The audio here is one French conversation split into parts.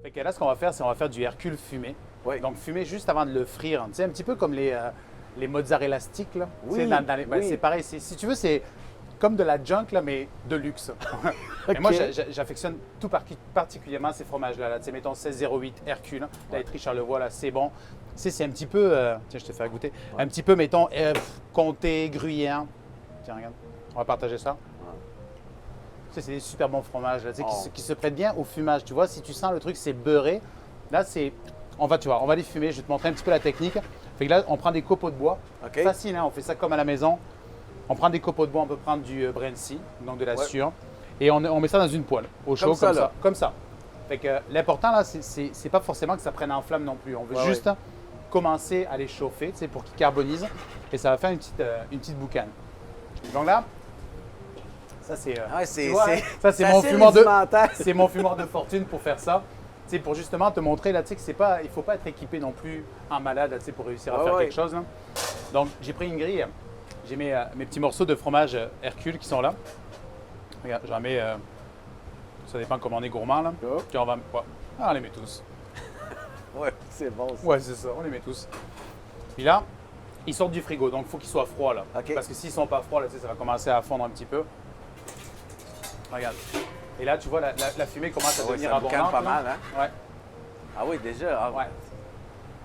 Fait que là, ce qu'on va faire, c'est on va faire du Hercule fumé. Oui. Donc, fumé juste avant de le frire. Tu sais, un petit peu comme les mozzarella sticks, là. Oui, Tu sais, ben, oui. c'est pareil. Si tu veux, c'est comme de la junk, là, mais de luxe. Et moi, j'affectionne tout particulièrement ces fromages-là. Là. Tu sais, mettons 1608 Hercule, la laiterie Charlevoix, là, c'est bon. Tu sais, c'est un petit peu, tiens, je te fais goûter, un petit peu, mettons, comté, gruyère. Tiens, regarde, on va partager ça. Tu sais, c'est des super bons fromages là, tu sais, qui se prêtent bien au fumage. Tu vois, si tu sens le truc, c'est beurré. Là, c'est, tu vois, on va les fumer. Je vais te montrer un petit peu la technique. Fait que là, on prend des copeaux de bois. OK. Facile, hein, on fait ça comme à la maison. On prend des copeaux de bois, on peut prendre du Brency, donc de la sueur, et on met ça dans une poêle, au chaud, comme ça. Fait que l'important là, c'est pas forcément que ça prenne en flamme non plus. On veut juste commencer à les chauffer, tu sais, pour qu'ils carbonisent, et ça va faire une petite boucane. Donc là, ça c'est, ça c'est mon fumeur c'est mon fumeur de fortune pour faire ça. Tu sais, pour justement te montrer là, tu sais, que c'est pas, il faut pas être équipé non plus en malade, tu sais, pour réussir à faire quelque chose. Là. Donc j'ai pris une grille. J'ai mes petits morceaux de fromage Hercule qui sont là. Regarde, j'en mets. Ça dépend comment on est gourmand là. Puis on les met tous. Ouais, c'est bon ça. Ouais, c'est ça, on les met tous. Puis là, ils sortent du frigo, donc il faut qu'ils soient froids là. OK. Parce que s'ils sont pas froids, là, tu sais, ça va commencer à fondre un petit peu. Regarde. Et là, tu vois, la fumée commence à devenir abondante. Pas mal, hein? Ouais. Ah oui, déjà. Ah, ouais.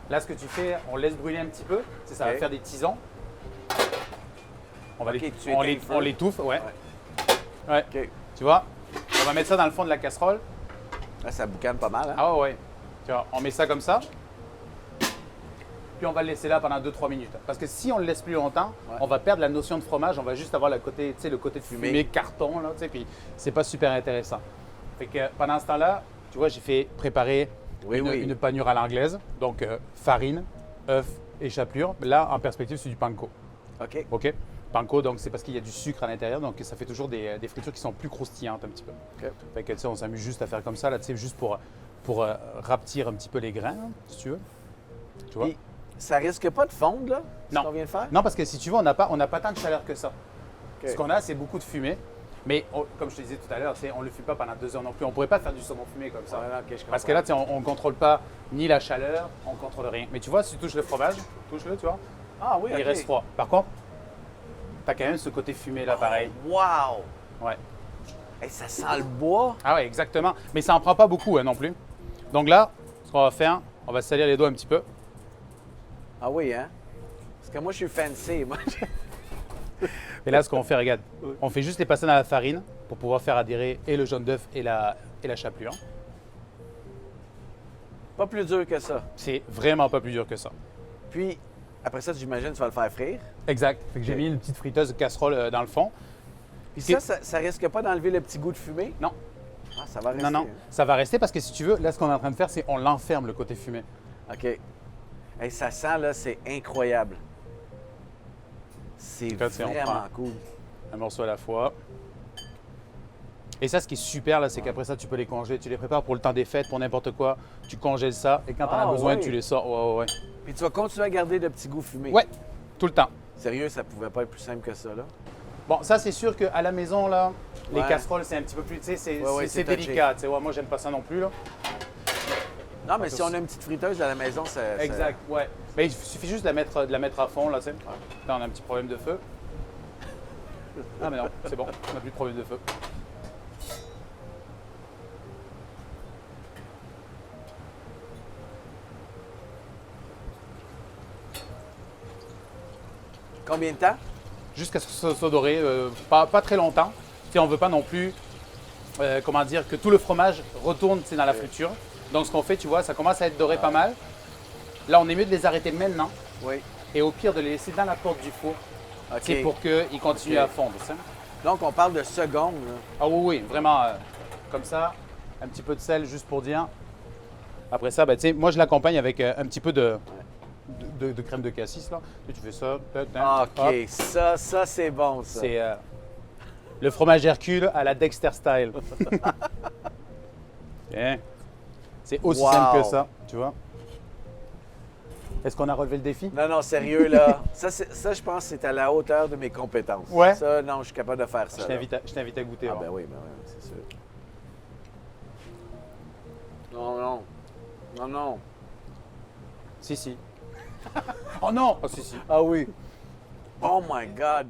Là, ce que tu fais, on laisse brûler un petit peu. Tu sais, ça va faire des tisons. On l'étouffe, ouais. OK. Tu vois, on va mettre ça dans le fond de la casserole. Là, ça boucane pas mal, hein? Ah ouais. Tu vois, on met ça comme ça. Puis on va le laisser là pendant 2-3 minutes. Parce que si on le laisse plus longtemps, on va perdre la notion de fromage. On va juste avoir le côté de fumée carton, là, tu sais, puis c'est pas super intéressant. Fait que pendant ce temps-là, tu vois, j'ai fait préparer une panure à l'anglaise. Donc farine, œuf et chapelure. Là, en perspective, c'est du panko. OK. OK. Panko, donc c'est parce qu'il y a du sucre à l'intérieur, donc ça fait toujours des fritures qui sont plus croustillantes un petit peu. OK. Fait que tu sais, on s'amuse juste à faire comme ça, là, tu sais, juste pour rapetir un petit peu les grains, hein, si tu veux. Tu vois? Puis, ça risque pas de fondre, là, ce qu'on vient de faire? Non, parce que si tu veux, on n'a pas tant de chaleur que ça. OK. Ce qu'on a, c'est beaucoup de fumée. Mais comme je te disais tout à l'heure, on ne le fume pas pendant 2 heures non plus. On ne pourrait pas faire du saumon fumé comme ça. Ouais, okay, parce que là, on ne contrôle pas ni la chaleur, on ne contrôle rien. Mais tu vois, si tu touches le fromage, touche-le, tu vois, ah, oui, il reste froid. Par contre, tu as quand même ce côté fumé là, pareil. Wow! Ouais. Hey, ça sent le bois. Ah ouais, exactement. Mais ça n'en prend pas beaucoup hein, non plus. Donc là, ce qu'on va faire, on va se salir les doigts un petit peu. Ah oui, hein? Parce que moi, je suis fancy. Moi. Et là, ce qu'on fait, regarde, on fait juste les passer dans la farine pour pouvoir faire adhérer et le jaune d'œuf et la chapelure. Pas plus dur que ça. C'est vraiment pas plus dur que ça. Puis, après ça, j'imagine que tu vas le faire frire. Exact. Fait que j'ai mis une petite friteuse de casserole dans le fond. Puis ça risque pas d'enlever le petit goût de fumée? Non. Ah, ça va rester. Non, non. Hein? Ça va rester parce que si tu veux, là, ce qu'on est en train de faire, c'est on l'enferme, le côté fumé. OK. Hey, ça sent, là, c'est incroyable. C'est vraiment cool. Un morceau à la fois. Et ça, ce qui est super, là, c'est qu'après ça, tu peux les congeler. Tu les prépares pour le temps des fêtes, pour n'importe quoi. Tu congèles ça et quand tu en as besoin, tu les sors. Ouais. Puis tu vas continuer à garder le petit goût fumé. Ouais, tout le temps. Sérieux, ça pouvait pas être plus simple que ça, là? Bon, ça, c'est sûr qu'à la maison, là, les casseroles, c'est un petit peu plus, tu sais, c'est délicat. Tu sais, moi, j'aime pas ça non plus, là. Non, mais si on a une petite friteuse à la maison, ça... Exact, ouais. Mais il suffit juste de la mettre à fond, là, tu sais. Là, on a un petit problème de feu. Ah, mais non, c'est bon, on n'a plus de problème de feu. Combien de temps? Jusqu'à ce que ça soit doré, pas très longtemps. Tu sais, on ne veut pas non plus, comment dire, que tout le fromage retourne dans la friture. Donc, ce qu'on fait, tu vois, ça commence à être doré pas mal. Là, on est mieux de les arrêter maintenant. Oui. Et au pire, de les laisser dans la porte du four. OK. Pour qu'ils continuent à fondre. Ça. Donc, on parle de secondes, là. Ah oui, vraiment, comme ça, un petit peu de sel juste pour dire. Après ça, ben, tu sais, moi, je l'accompagne avec un petit peu de crème de cassis, là. Tu fais ça. OK, ça c'est bon, ça. C'est le fromage Hercule à la Dexter Style. Bien. C'est aussi simple que ça, tu vois. Est-ce qu'on a relevé le défi? Non, non, sérieux, là. Ça, je pense que c'est à la hauteur de mes compétences. Ouais. Ça, non, je suis capable de faire ça. Je t'invite à goûter. Ah, ouais. ben oui, c'est sûr. Non, non. Non, non. Si. Oh non! Oh, si. Ah oui. Oh my God.